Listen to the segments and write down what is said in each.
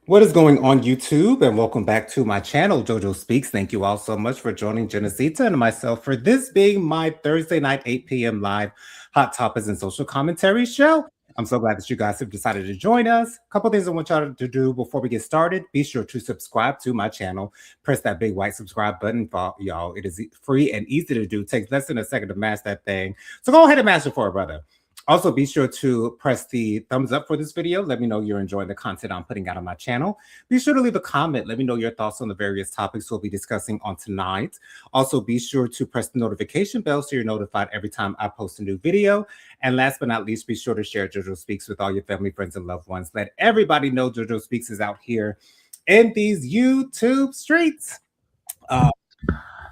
What is going on YouTube? And welcome back to my channel, JoJo Speaks. Thank you all so much for joining Genesita and myself for this being my Thursday night 8 p.m. live Hot Topics and Social Commentary show. I'm so glad that you guys have decided to join us. A couple things I want y'all to do before we get started. Be sure to subscribe to my channel. Press that big white subscribe button for y'all. It is free and easy to do. It takes less than a second to mash that thing. So go ahead and mash it for it, brother. Also, be sure to press the thumbs up for this video. Let me know you're enjoying the content I'm putting out on my channel. Be sure to leave a comment. Let me know your thoughts on the various topics we'll be discussing on tonight. Also, be sure to press the notification bell so you're notified every time I post a new video. And last but not least, be sure to share JoJo Speaks with all your family, friends, and loved ones. Let everybody know JoJo Speaks is out here in these YouTube streets.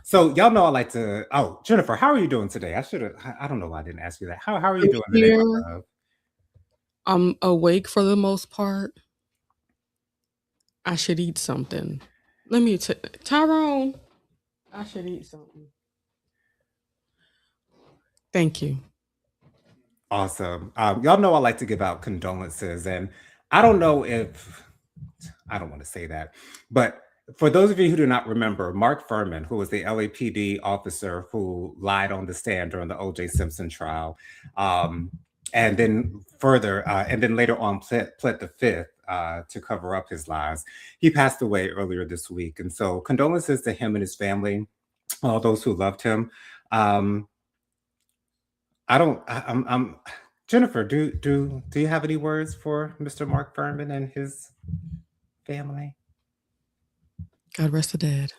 So y'all know I like to. Oh, Jennifer, how are you doing today? I don't know why I didn't ask you that. How are you doing today, my love? I'm awake for the most part. I should eat something. Let me Tyrone. I should eat something. Thank you. Awesome. Y'all know I like to give out condolences, and I don't know if I don't want to say that, but for those of you who do not remember, Mark Furman, who was the LAPD officer who lied on the stand during the O.J. Simpson trial, and then later on pled the fifth to cover up his lies. He passed away earlier this week, and so condolences to him and his family, all those who loved him. I'm Jennifer. Do you have any words for Mr. Mark Furman and his family? God rest the dead.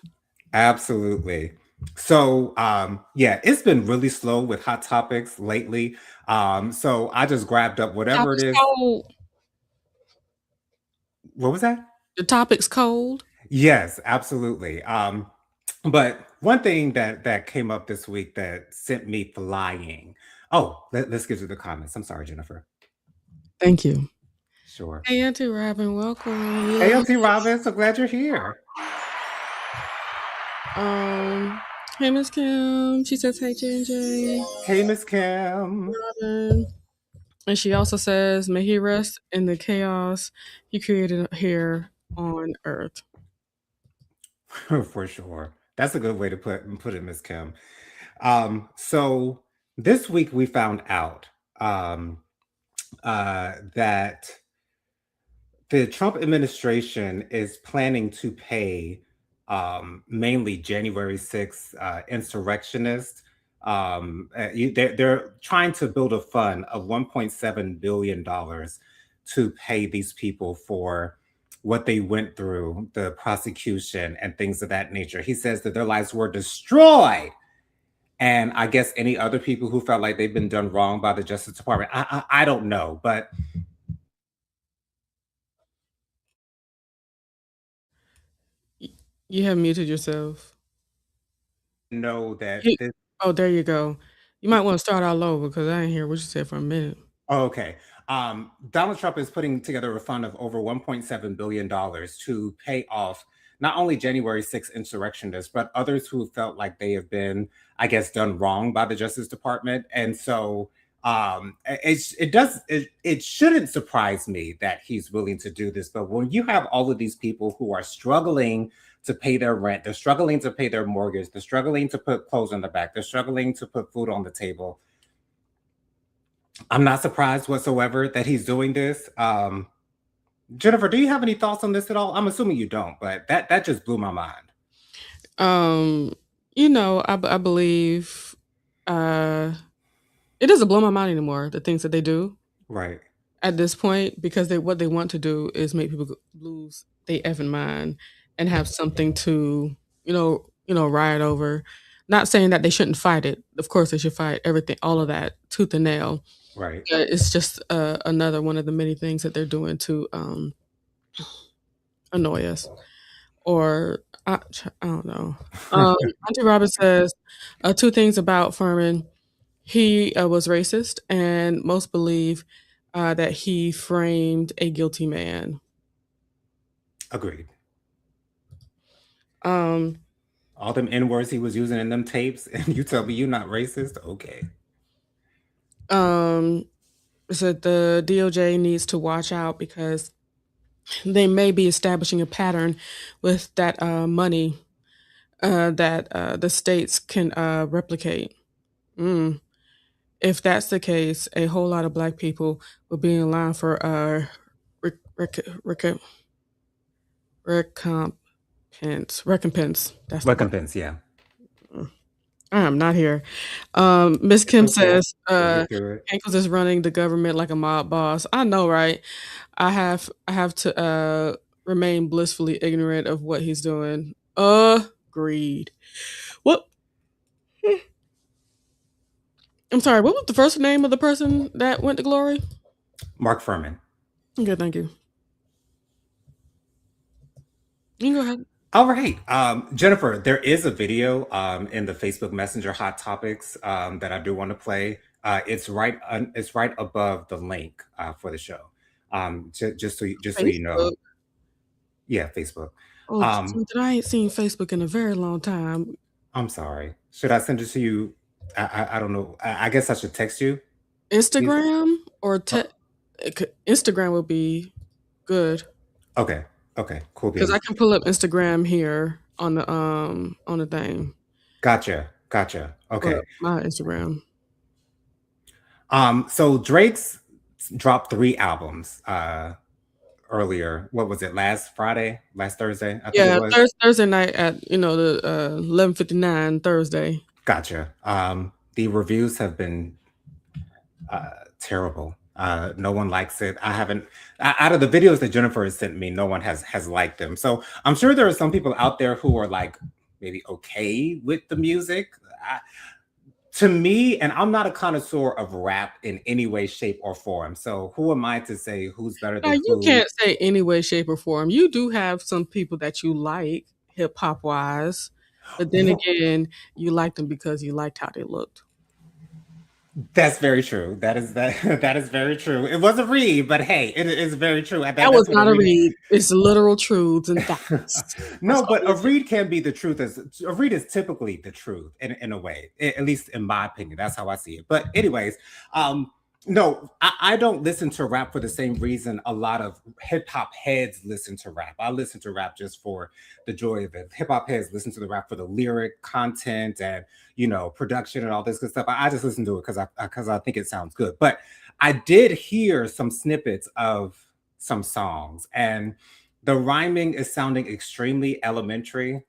Absolutely. So yeah, it's been really slow with hot topics lately. So I just grabbed up whatever it is. Cold. What was that? The topic's cold. Yes, absolutely. But one thing that came up this week that sent me flying. Oh, let's get to the comments. I'm sorry, Jennifer. Thank you. Sure. Hey, Auntie Robin, welcome. Hey, Auntie Robin, so glad you're here. Hey, Miss Kim. She says, "Hey, JJ." Hey, Miss Kim. Robin. And she also says, "May he rest in the chaos he created here on Earth." For sure. That's a good way to put it, Miss Kim. So this week we found out that the Trump administration is planning to pay mainly January 6th insurrectionists. They're trying to build a fund of $1.7 billion to pay these people for what they went through, the prosecution and things of that nature. He says that their lives were destroyed. And I guess any other people who felt like they've been done wrong by the Justice Department, I don't know, but You have muted yourself. know that this. Oh, there you go. You might want to start all over because I didn't hear what you said for a minute. Oh, okay. Donald Trump is putting together a fund of over $1.7 billion to pay off not only January 6th insurrectionists, but others who felt like they have been, I guess, done wrong by the Justice Department. And so it shouldn't surprise me that he's willing to do this. But when you have all of these people who are struggling to pay their rent, they're struggling to pay their mortgage, they're struggling to put clothes on their back, they're struggling to put food on the table. I'm not surprised whatsoever that he's doing this. Jennifer, do you have any thoughts on this at all? I'm assuming you don't, but that just blew my mind. I believe it doesn't blow my mind anymore, the things that they do. Right. At this point, because what they want to do is make people lose their effing mind and have something to, riot over. Not saying that they shouldn't fight it. Of course, they should fight everything, all of that, tooth and nail. Right. It's just another one of the many things that they're doing to annoy us. Or I don't know. Auntie Robin says two things about Furman. He was racist, and most believe that he framed a guilty man. Agreed. All them N-words he was using in them tapes, and you tell me you're not racist? Okay. So the DOJ needs to watch out because they may be establishing a pattern with that money that the states can replicate. Mm. If that's the case, a whole lot of black people will be in line for rec- rec- rec- recompense. That's the word. Recompense, yeah. Mm. I am not here. Miss It's Kim okay. says, We'll get through it. Ankles is running the government like a mob boss. I know, right? I have to remain blissfully ignorant of what he's doing. Agreed. What? I'm sorry. What was the first name of the person that went to glory? Mark Furman. Good, thank you. You can go ahead. All right. Jennifer, there is a video in the Facebook Messenger Hot Topics that I do want to play. It's right above the link for the show. Just so you know. Facebook. Yeah, Facebook. Oh, Um, I ain't seen Facebook in a very long time. I'm sorry. Should I send it to you? I don't know. I guess I should text you. Instagram or Uh, Instagram would be good Okay. Okay. Cool because I beans. can pull up Instagram here on the thing. Gotcha. Gotcha. Pull Okay. up my Instagram. So Drake's dropped 3 albums earlier. What was it? Last Thursday, I think it Yeah, was. Thursday night at the 11:59 Thursday. Gotcha. The reviews have been terrible. No one likes it. I haven't out of the videos that Jennifer has sent me, no one has liked them. So I'm sure there are some people out there who are like maybe okay with the music. To me, and I'm not a connoisseur of rap in any way, shape, or form. So who am I to say who's better Now than you who? can't say any way, shape, or form. You do have some people that you like hip hop wise, but then again, you liked them because you liked how they looked. That's very true. That is very true. It was a read, but hey, it is very true. That was That's what a not a read. read. It's literal truths and facts. That's No, all but it a is. read can be the truth. As a read is typically the truth in a way, at least in my opinion. That's how I see it. But anyways, um, no, I don't listen to rap for the same reason a lot of hip hop heads listen to rap. I listen to rap just for the joy of it. Hip hop heads listen to the rap for the lyric content and production and all this good stuff. I just listen to it because I think it sounds good. But I did hear some snippets of some songs, and the rhyming is sounding extremely elementary,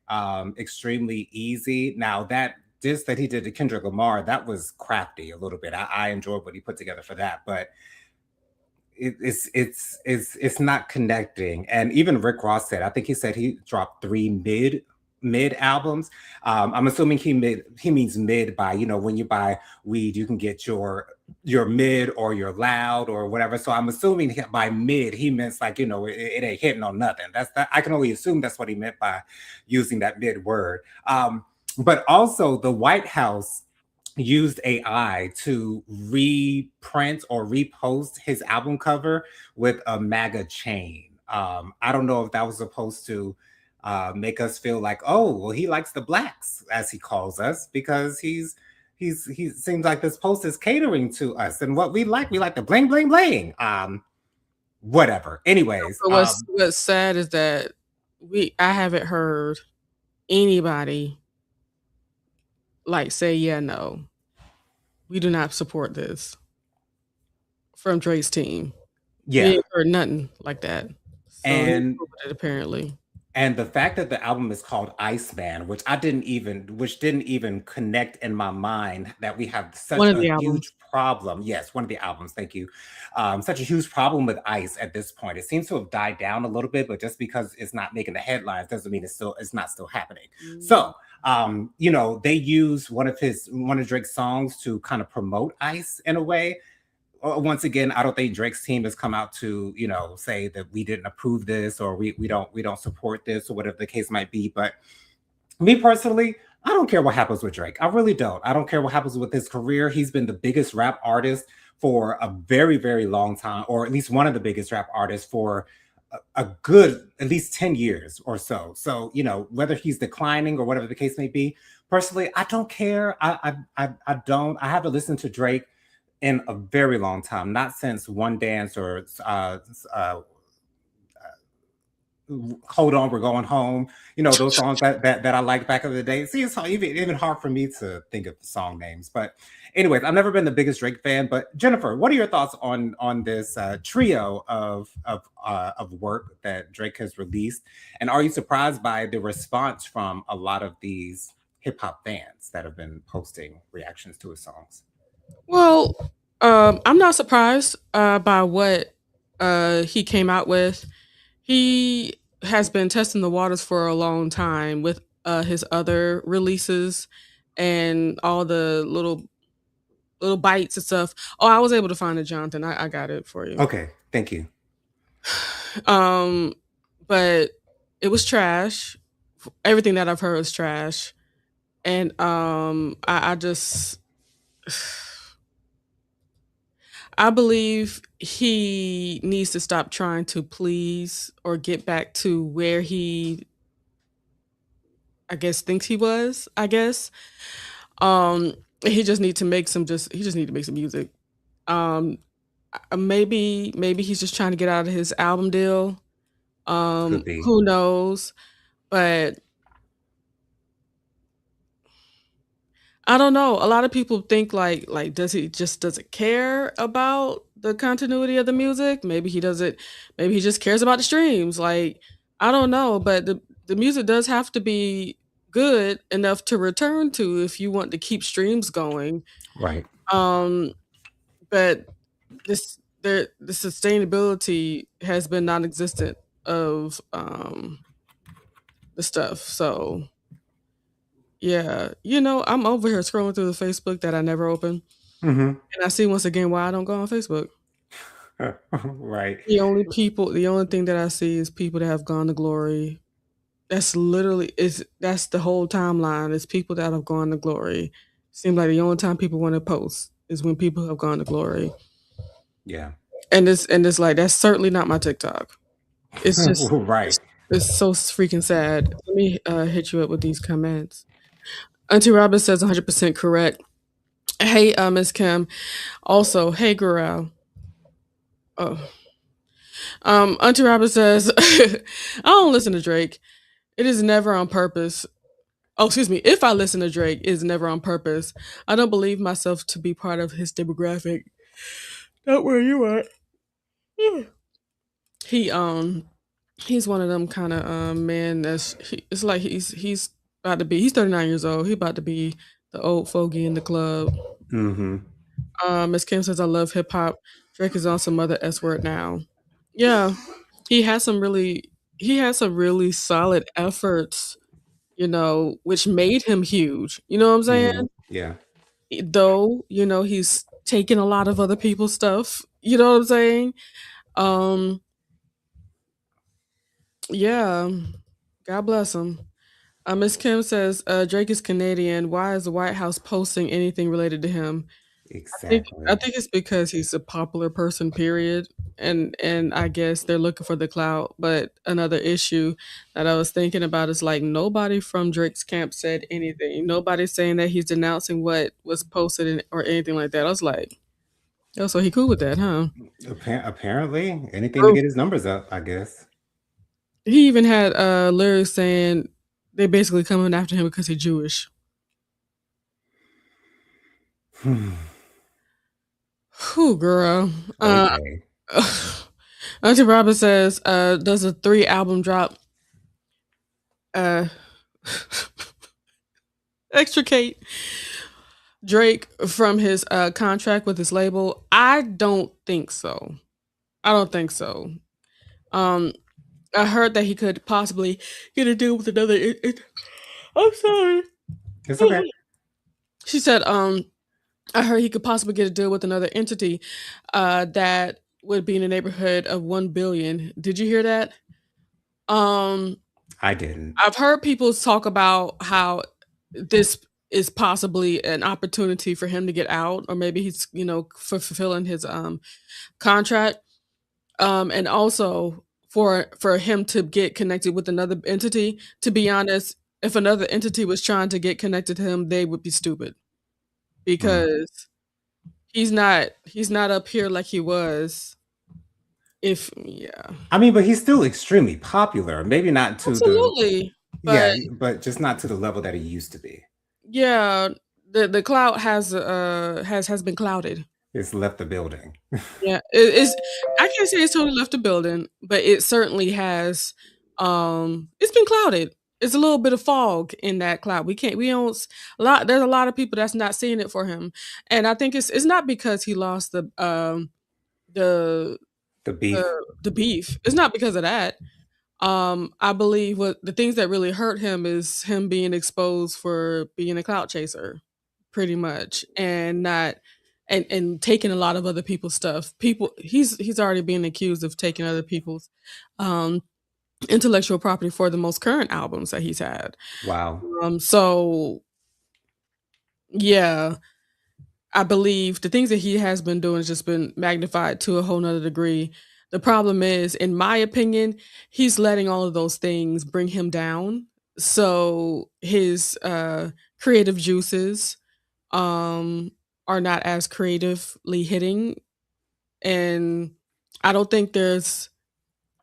extremely easy. Now that diss that he did to Kendrick Lamar, that was crafty a little bit. I enjoyed what he put together for that, but it's not connecting. And even Rick Ross said, I think he said he dropped 3 mid albums. I'm assuming he means mid by when you buy weed, you can get your mid or your loud or whatever. So I'm assuming by mid he meant like it ain't hitting on nothing. I can only assume that's what he meant by using that mid word. But also the White House used AI to reprint or repost his album cover with a MAGA chain. I don't know if that was supposed to make us feel like, oh, well, he likes the blacks, as he calls us, because he seems like this post is catering to us and what we like the bling bling bling. Whatever. Anyways, But what's sad is that I haven't heard anybody like say yeah no we do not support this from Drake's team. We yeah, ain't heard nothing like that. So he's and cool with it apparently. And the fact that the album is called Iceman, which didn't even connect in my mind that we have such One of a the albums. huge problem. Yes, one of the albums. Thank you. Such a huge problem with ice at this point. It seems to have died down a little bit, but just because it's not making the headlines doesn't mean it's not still happening. Mm. So, they use one of Drake's songs to kind of promote ice in a way. Once again, I don't think Drake's team has come out to say that we didn't approve this or we don't support this or whatever the case might be. But me personally, I don't care what happens with Drake. I really don't. I don't care what happens with his career. He's been the biggest rap artist for a very, very long time, or at least one of the biggest rap artists for a good at least 10 years or so. So, whether he's declining or whatever the case may be, personally, I don't care. I don't. I haven't listened to Drake in a very long time, not since One Dance or Hold On, We're Going Home. You know, those songs that I liked back in the day. See, it's even hard for me to think of song names. But anyways, I've never been the biggest Drake fan. But Jennifer, what are your thoughts on this trio of work that Drake has released? And are you surprised by the response from a lot of these hip hop fans that have been posting reactions to his songs? Well, I'm not surprised by what he came out with. He has been testing the waters for a long time with his other releases and all the little bites and stuff. Oh, I was able to find it, Jonathan. I got it for you. Okay, thank you. Um, but it was trash. Everything that I've heard was trash, and I just I believe he needs to stop trying to please or get back to where he, I guess, thinks he was. I guess um, he just need to make some. He just need to make some music. Um, maybe he's just trying to get out of his album deal. Could be. Who knows? But I don't know. A lot of people think like does he just doesn't care about the continuity of the music? Maybe he doesn't. Maybe he just cares about the streams. Like I don't know, but the music does have to be good enough to return to if you want to keep streams going. Right. Um, but the sustainability has been non-existent of the stuff. So yeah, I'm over here scrolling through the Facebook that I never open, Hmm. and I see once again why I don't go on Facebook. Right. The only thing that I see is people that have gone to glory. That's the whole timeline. It's people that have gone to glory. Seems like the only time people want to post is when people have gone to glory, Yeah. and it's like that's certainly not my TikTok. It's just Right. it's so freaking sad. Let me hit you up with these comments. Auntie Robin says 100% correct. Hey, Miss Kim. Also, hey, Gurel. Oh, Auntie Robin says, I don't listen to Drake. It is never on purpose. Oh, excuse me. If I listen to Drake, it is never on purpose. I don't believe myself to be part of his demographic. Not where you at. He he's one of them kind of men it's like he's about to be he's 39 years old. He about to be the old fogey in the club. Hmm. Miss Kim says I love hip hop. Drake is on some other S word now. Yeah. He has some really solid efforts, which made him huge. You know what I'm Hmm. saying? Yeah. Though, he's taken a lot of other people's stuff. You know what I'm saying? Um, yeah. God bless him. Miss Kim says Drake is Canadian. Why is the White House posting anything related to him? I Exactly. think it's because he's a popular person, period. And I guess they're looking for the clout. But another issue that I was thinking about is like nobody from Drake's camp said anything. Nobody's saying that he's denouncing what was posted or anything like that. I was like, oh, so he cool with that, huh? Apparently, anything to Proof. get his numbers up, I guess. He even had lyrics saying they basically coming after him because he's Jewish. Whew, girl. Okay. Auntie Robin says, does a 3 album drop uh extricate Drake from his contract with his label? I don't think so. I don't think so. Um I heard that he could possibly get a deal with another I'm sorry. It's okay. She said, I heard he could possibly get a deal with another entity that would be in the neighborhood of 1 billion. Did you hear that? Um I didn't. I've heard people talk about how this is possibly an opportunity for him to get out, or maybe he's, for fulfilling his contract, and also for him to get connected with another entity. To be honest, if another entity was trying to get connected to him, they would be stupid Mm. because he's not up here like he was. Yeah. I mean, but he's still extremely popular. Maybe not to the Absolutely. But yeah, but just not to the level that he used to be. yeah, the cloud has been clouded. It's left the building. Yeah, it's I can't say it's totally left the building, but it certainly has, it's been clouded. It's a little bit of fog in that cloud. We don't s a lot there's a lot of people that's not seeing it for him, and I think it's not because he lost the The beef. the beef. It's not because of that. I believe what the things that really hurt him is him being exposed for being a clout chaser, pretty much, and not and taking a lot of other people's stuff. He's already being accused of taking other people's um intellectual property for the most current albums that he's had. Wow. So yeah, I believe the things that he has been doing has just been magnified to a whole nother degree. The problem is, in my opinion, he's letting all of those things bring him down. So his creative juices um are not as creatively hitting. And I don't think there's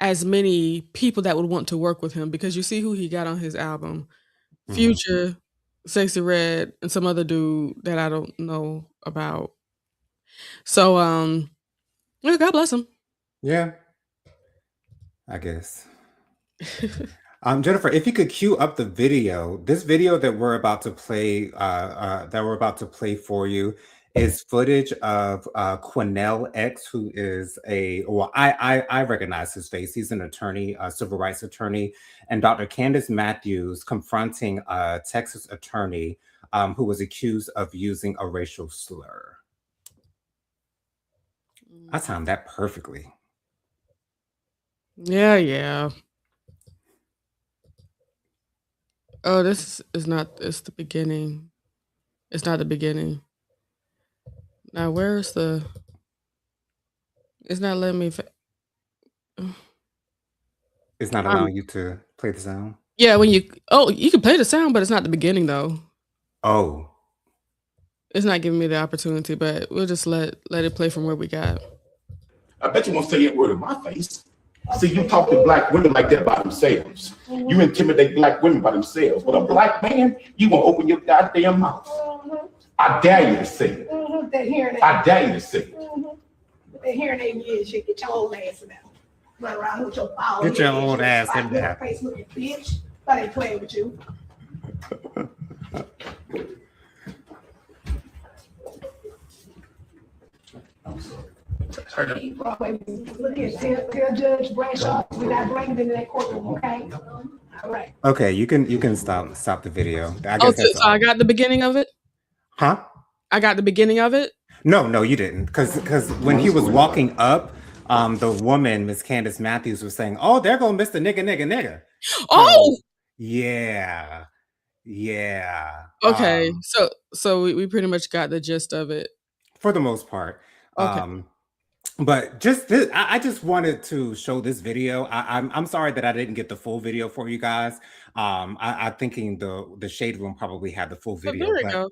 as many people that would want to work with him because you see who he got on his album. Hmm. Future, Sexy Red, and some other dude that I don't know about. So, yeah, God bless him. Yeah, I guess. Jennifer, if you could cue up the video, this video that we're about to play, for you, is footage of Quinnell X, who is well, I recognize his face. He's an attorney, a civil rights attorney, and Dr. Candace Matthews confronting a Texas attorney who was accused of using a racial slur. I timed that perfectly. Yeah, yeah. Oh, this is not. It's the beginning. It's not the beginning. Now, where's the? It's not letting me. It's not Um, allowing you to play the sound. yeah, when you. Oh, you can play the sound, but it's not the beginning though. Oh, It's not giving me the opportunity, but we'll just let it play from where we got. I bet you won't say a word in my face. See, you talk to black women like that by themselves. You intimidate black women by themselves. But a black man, you won't open your goddamn mouth. I dare you to say it. I dare you to say it. They're hearing their music. Get your old ass in there. Run around with your ball. get your old ass in there. Face looking bitch. I ain't playing with you. Look here, tell Judge Bradshaw we're not bringing it into that courtroom, okay? All right. Okay, you can stop the video. I Oh, guess that's so all. I got the beginning of it. Huh? I got the beginning of it. No, you didn't. Because when he was walking up, the woman, Miss Candace Matthews, was saying, "Oh, there go Mr. Nigga." Oh, So yeah, yeah. okay. So we pretty much got the gist of it. For the most part. Okay. But just this, I just wanted to show this video. I'm sorry that I didn't get the full video for you guys. I'm thinking the Shade Room probably had the full So video, there we but go.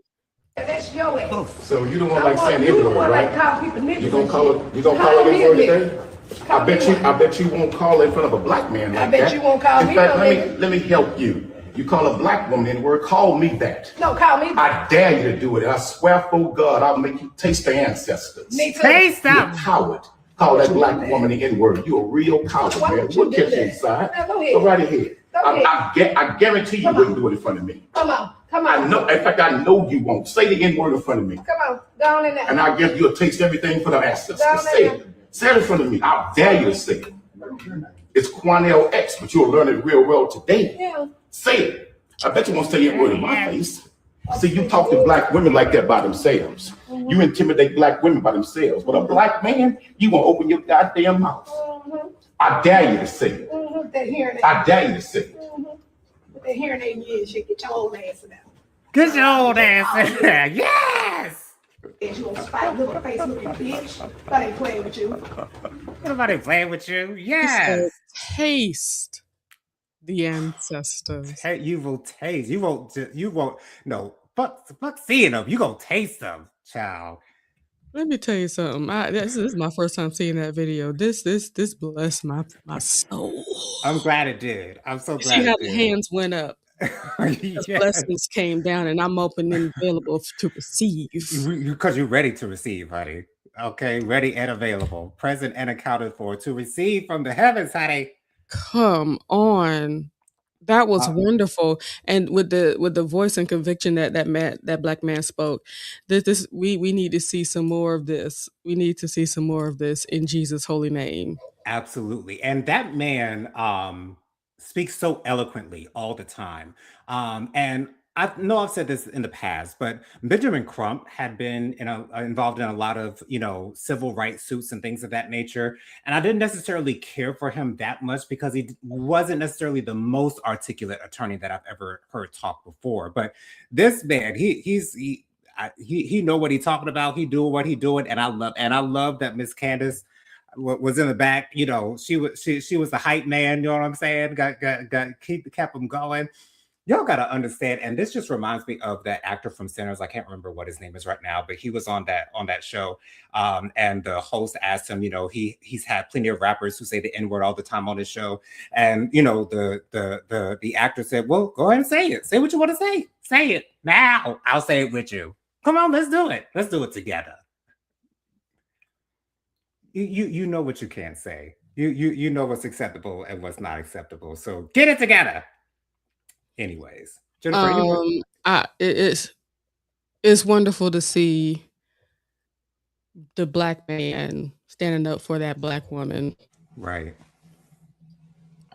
That's your ass. So you don't want like saying You the N-word, one like right? call people niggas. You gonna call it? You gonna Call call it me N-word a nigga. today? I bet you won't call it in front of a black man like that. bet you won't call in me fact, no nigga. let me help you. You call a black woman N-word, call me that. No, call me. I dare you to do it. I swear for God, I'll make you taste the ancestors. Me too. taste You're a them. coward. Call that black woman the N-word. You're a real coward, Why man. would you We'll do catch you that? inside. Now, go ahead. Go right ahead. Go ahead. I guarantee you wouldn't do it in front of me. Come on. I know. In fact, I know you won't. Say the N-word in front of me. Come on. Go on in there. And I guess you'll taste everything for the ancestors. Down Say there. it. Say it in front of me. I dare you to say it. It's Quinnell X, but you'll learn it real well today. Yeah. Say it. I bet you won't say a word in my face. See, you talk to black women like that by themselves. You intimidate black women by themselves. But a black man, you won't open your goddamn mouth. I dare you to say it. They're hearing it. I dare you to say it. They're hearing their music. Get your old ass in there. Get your old ass in there. Yes. You old spike little face looking bitch. I ain't playing with you. Nobody playing with you. He Yes. said, taste the ancestors. Hey, you will taste. You won't. No. Fuck seeing them. You gonna taste them, child. Let me tell you something. This is my first time seeing that video. This blessed my soul. I'm glad it did. I'm so You see glad how it the did. hands went up as Yes. blessings came down, and I'm open and available to receive. Because you're ready to receive, honey. Okay, ready and available, present and accounted for to receive from the heavens, honey. Come on. That was Uh, wonderful, and with the voice and conviction that black man spoke, this we need to see some more of this. We need to see some more of this in Jesus' holy name. Absolutely. And that man speaks so eloquently all the time. And I know I've said this in the past, but Benjamin Crump had been involved in a lot of, civil rights suits and things of that nature. And I didn't necessarily care for him that much because he wasn't necessarily the most articulate attorney that I've ever heard talk before. But this man, he know what he's talking about. He doing what he doing, and I love that Miss Candace was in the back. She was the hype man. You know what I'm saying? Got kept him going. Y'all got to understand, and this just reminds me of that actor from Sinners. I can't remember what his name is right now, but he was on that show, and the host asked him. He's had plenty of rappers who say the N word all the time on his show, and the actor said, "Well, go ahead and say it. Say what you want to say. Say it now. I'll say it with you. Come on, let's do it. Let's do it together." You know what you can't say. You know what's acceptable and what's not acceptable. So get it together. Anyways, Jennifer, It's wonderful to see the black man standing up for that black woman. Right.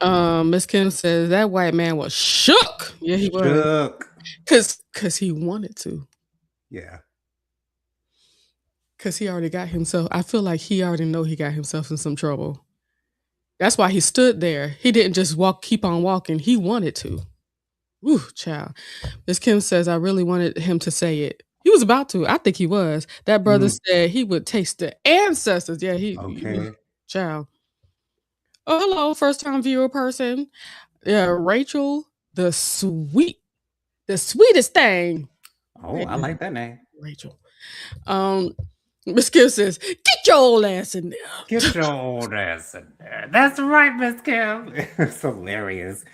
Miss Kim says that white man was shook. Yeah, he was. Cause he wanted to. Yeah. Cause he already got himself. I feel like he already know he got himself in some trouble. That's why he stood there. He didn't just keep on walking. He wanted to. Woo, child. Miss Kim says, I really wanted him to say it. He was about to. I think he was. That brother said he would taste the ancestors. Yeah, Okay. Child. Oh, hello, first time viewer person. Yeah, Rachel, the sweetest thing. Oh, I like that name. Rachel. Miss Kim says, get your old ass in there. Get your old ass in there. That's right, Miss Kim. It's hilarious.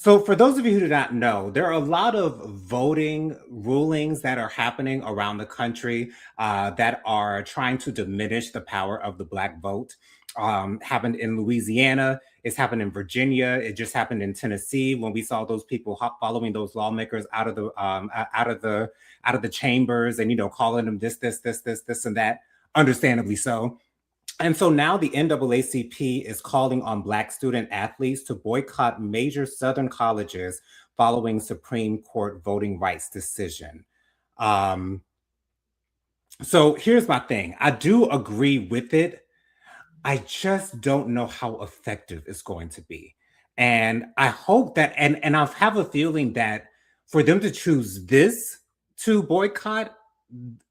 So for those of you who do not know, there are a lot of voting rulings that are happening around the country that are trying to diminish the power of the Black vote. Happened in Louisiana. It's happened in Virginia. It just happened in Tennessee when we saw those people following those lawmakers out of the chambers and calling them this, and that. Understandably so. And so now the NAACP is calling on Black student athletes to boycott major Southern colleges following Supreme Court voting rights decision. So here's my thing. I do agree with it. I just don't know how effective it's going to be. And I hope that, and I have a feeling that for them to choose this to boycott,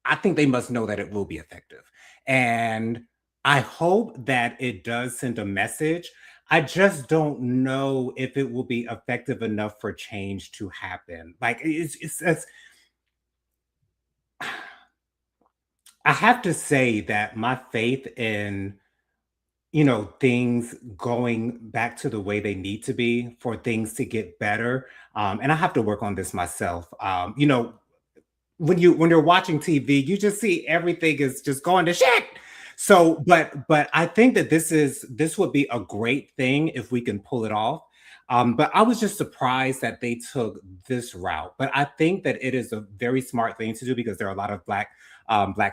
I think they must know that it will be effective. And I hope that it does send a message. I just don't know if it will be effective enough for change to happen. Like it's I have to say that my faith in things going back to the way they need to be for things to get better. And I have to work on this myself. When you're watching TV, you just see everything is just going to shit. So, but I think that this would be a great thing if we can pull it off. But I was just surprised that they took this route. But I think that it is a very smart thing to do because there are a lot of Black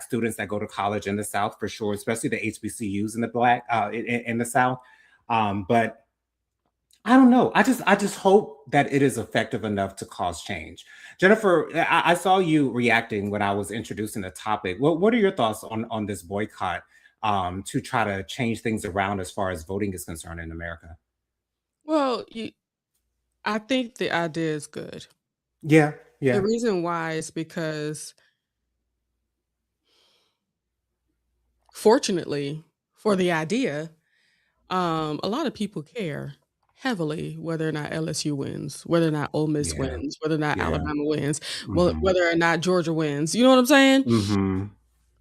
students that go to college in the South for sure, especially the HBCUs in in the South. But I don't know. I just hope that it is effective enough to cause change. Jennifer, I saw you reacting when I was introducing the topic. What are your thoughts on this boycott to try to change things around as far as voting is concerned in America? Well, I think the idea is good. Yeah. The reason why is because, fortunately for the idea, a lot of people care. heavily whether or not LSU wins, whether or not Ole Miss Yeah. wins, whether or not Yeah. Alabama wins, Mhm. whether or not Georgia wins. You know what I'm saying? Mhm.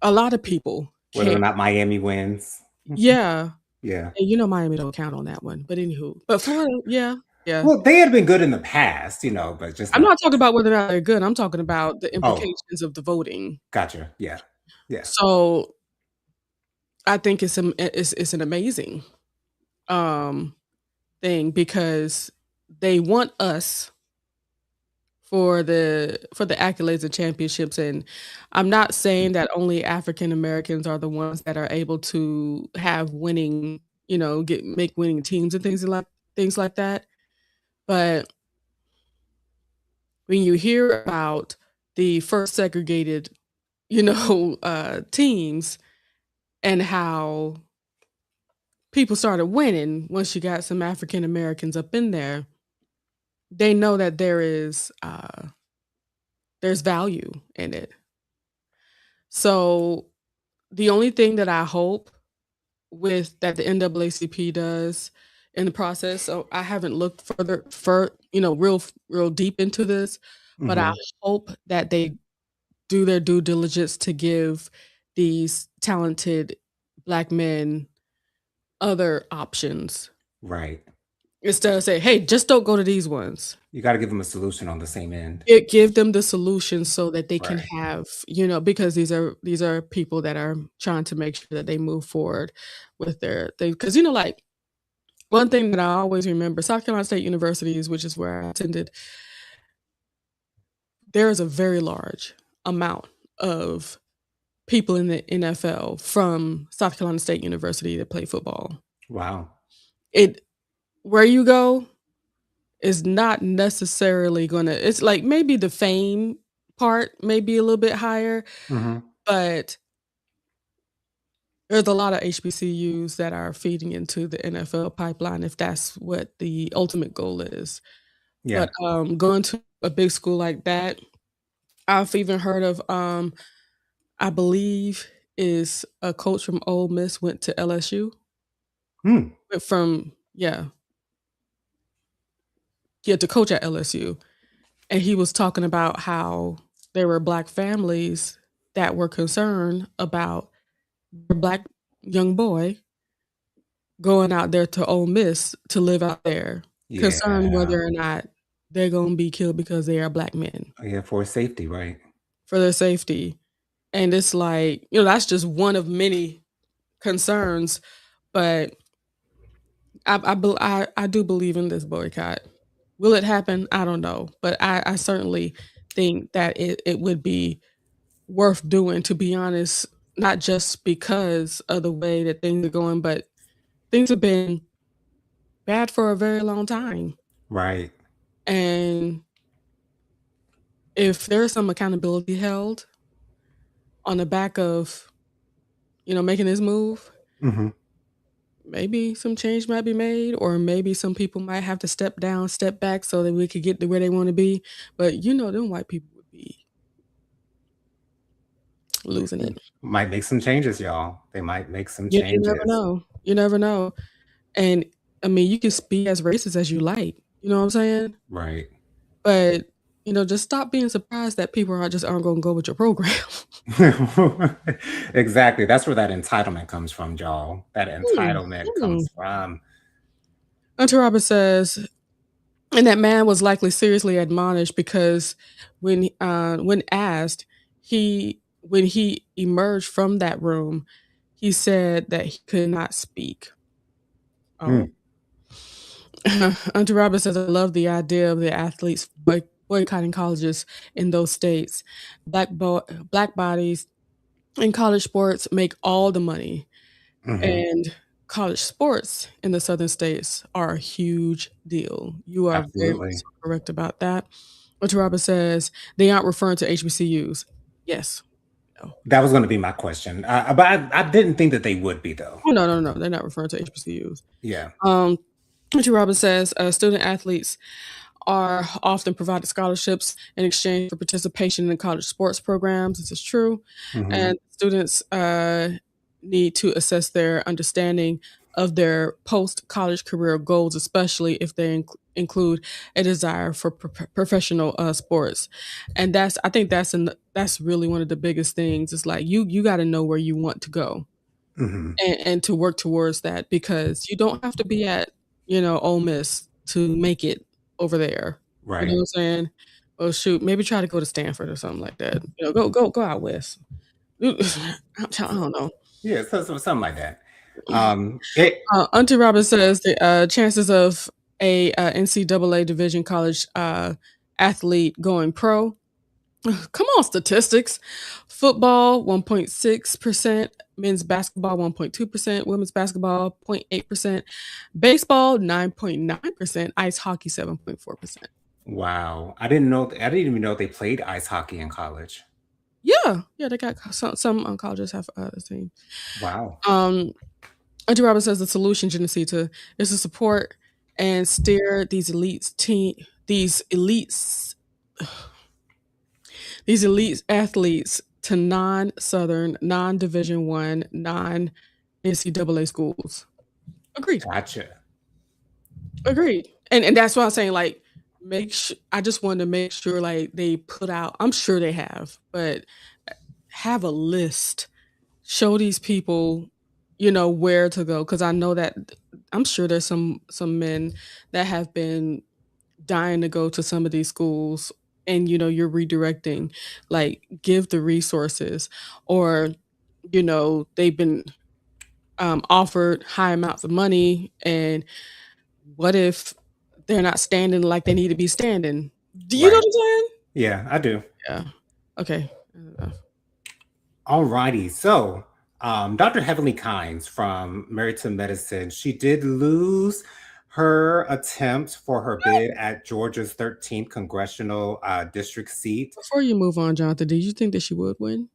A lot of people Whether can't. or not Miami wins. Yeah. Yeah. And you know Miami don't count on that one. But anywho. But Florida, yeah. Well, they had been good in the past, but just I'm not. not talking about whether or not they're good. I'm talking about the Oh, implications of the voting. gotcha. Yeah. Yeah. So I think it's an amazing thing because they want us for the accolades and championships, and I'm not saying that only African Americans are the ones that are able to have winning, make winning teams and things like that. But when you hear about the first segregated, teams and how people started winning once you got some African Americans up in there, they know that there's value in it. So the only thing that I hope with that the NAACP does in the process, so I haven't looked real deep into this, but I Mhm. hope that they do their due diligence to give these talented Black men other options Right. instead of say, "Hey, just don't go to these ones." You got to give them a solution on the same end. Give them the solution so that they can Right. have, because these are people that are trying to make sure that they move forward with their thing. Because like one thing that I always remember, South Carolina State Universities, which is where I attended, there is a very large amount of people in the NFL from South Carolina State University that play football. Wow. It Where you go is not necessarily gonna. It's like maybe the fame part may be a little bit higher, Mhm. but there's a lot of HBCUs that are feeding into the NFL pipeline if that's what the ultimate goal is. Yeah. But going to a big school like that, I've even heard of I believe is a coach from Ole Miss went to LSU. Hmm. Went from to coach at LSU. And he was talking about how there were Black families that were concerned about the Black young boy going out there to Ole Miss to live out there, concerned Yeah. whether or not they're gonna be killed because they are Black men, Yeah, for safety, right? for their safety. And it's like, that's just one of many concerns, but I do believe in this boycott. Will it happen? I don't know, but I certainly think that it would be worth doing, to be honest, not just because of the way that things are going, but things have been bad for a very long time. Right. And if there's some accountability held on the back of, making this move, Mhm. maybe some change might be made, or maybe some people might have to step down, step back so that we could get to where they want to be. But them white people would be losing it. Might make some changes, y'all. They might make some You never changes. know. You never know. And I mean, you can be as racist as you like. You know what I'm saying? Right. But just stop being surprised that people aren't going to go with your program. Exactly. That's where that entitlement comes from, y'all. That Hmm, entitlement hmm. comes from. Hunter Roberts says, and that man was likely seriously admonished because when asked, when he emerged from that room, he said that he could not speak. Oh. Mm. Hunter Roberts says, I love the idea of the athletes boycotting colleges in those states. Black bodies in college sports make all the money, Mhm. and college sports in the southern states are a huge deal. You are very much Absolutely. so correct about that. Hunter Roberts says they aren't referring to HBCUs. Yes. No. That was going to be my question. But I didn't think that they would be, though. Oh, no, no, no. They're not referring to HBCUs. Yeah. Hunter Roberts says student athletes are often provided scholarships in exchange for participation in college sports programs. This is true. Mhm. And students need to assess their understanding of their post-college career goals, especially if they include a desire for professional sports. And I think that's really one of the biggest things. It's like you got to know where you want to go Mhm. and to work towards that, because you don't have to be at, Ole Miss to make it over there. You know Right. what I'm saying? Oh shoot, maybe try to go to Stanford or something like that. Go out west. I don't know. Yeah, so something like that. It Auntie Robin says the chances of a NCAA Division college athlete going pro. Come on, statistics. Football 1.6%, men's basketball 1.2%, women's basketball 0.8%, baseball 9.9%, ice hockey 7.4%. Wow. I didn't even know they played ice hockey in college. Yeah, they got some colleges have a team. Wow. Auntie Robin says the solution, Genesita, is to support and steer these elite athletes to non-Southern, non-Division One, non-NCAA schools. Agreed. Gotcha. Agreed. And that's why I'm saying, like, I just wanted to make sure, like, they put out. I'm sure they have, but have a list. Show these people, where to go, because I know that I'm sure there's some men that have been dying to go to some of these schools, and you're redirecting, like, give the resources, or they've been offered high amounts of money, and what if they're not standing like they need to be standing? Do you know Right. what I'm saying? Yeah, I do. Yeah. Okay. Alrighty. So, Dr. Heavenly Kynes from Married to Medicine, she did lose her attempt for her bid at Georgia's 13th congressional district seat. Before you move on, Jonathan, did you think that she would win?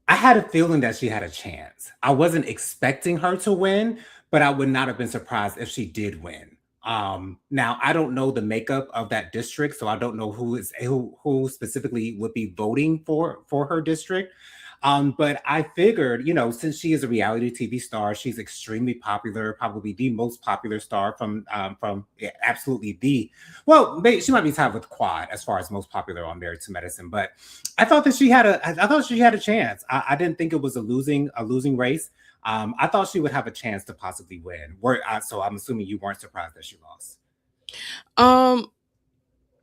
I had a feeling that she had a chance. I wasn't expecting her to win, but I would not have been surprised if she did win. Now I don't know the makeup of that district, so I don't know who specifically would be voting for her district. But I figured, since she is a reality TV star, she's extremely popular, probably the most popular star from yeah, absolutely she might be tied with Quad as far as most popular on Married to Medicine, but I thought that I thought she had a chance. I didn't think it was a losing race. I thought she would have a chance to possibly win. So I'm assuming you weren't surprised that she lost.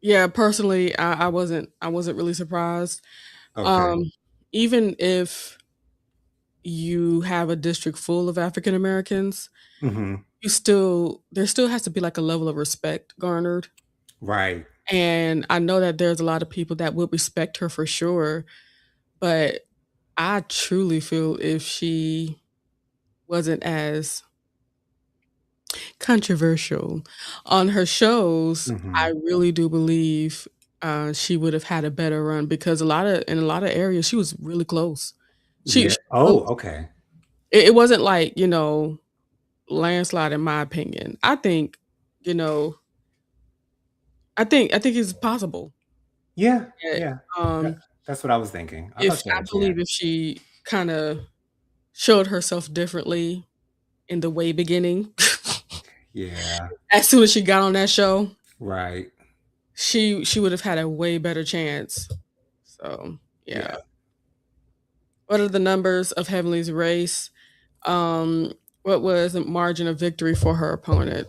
Yeah, personally, I wasn't really surprised. Okay. Even if you have a district full of African Americans, Hmm. there still has to be like a level of respect garnered. Right. And I know that there's a lot of people that would respect her for sure, but I truly feel if she wasn't as controversial on her shows, Hmm. I really do believe she would have had a better run, because in a lot of areas she was really close. Yeah. She Oh, okay. it wasn't like, landslide in my opinion. I think, you know, I think it's possible. Yeah. That, Yeah. um, That's what I was thinking. I if thought she I had a believe chance. if she kind of showed herself differently in the way beginning, Yeah. as soon as she got on that show, Right. she would have had a way better chance. So yeah. Yeah. What are the numbers of Heavenly's race? What was the margin of victory for her opponent?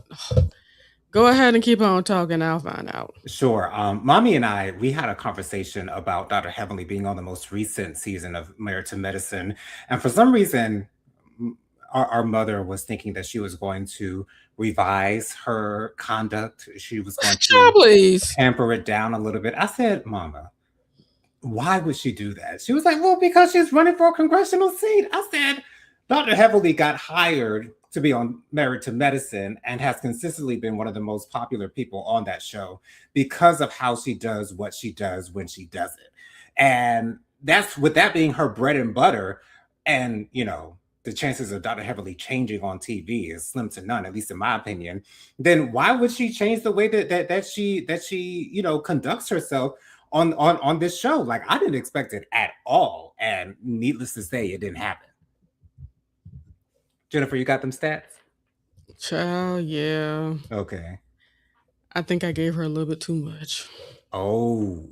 Go ahead and keep on talking. I'll find out. Sure. Mommy and we had a conversation about Dr. Heavenly being on the most recent season of Married to Medicine. And for some reason, our mother was thinking that she was going to revise her conduct. She was going Child, to please. tamper it down a little bit. I said, Mama, why would she do that? She was like, well, because she's running for a congressional seat. I said, Dr. Heavenly got hired to be on Married to Medicine and has consistently been one of the most popular people on that show because of how she does what she does when she does it. And that's with that being her bread and butter. And, the chances of Dr. Heavenly changing on TV is slim to none, at least in my opinion. Then why would she change the way that she conducts herself on this show? Like, I didn't expect it at all, and needless to say, it didn't happen. Jennifer, you got them stats? Child, yeah. Okay. I think I gave her a little bit too much. Oh.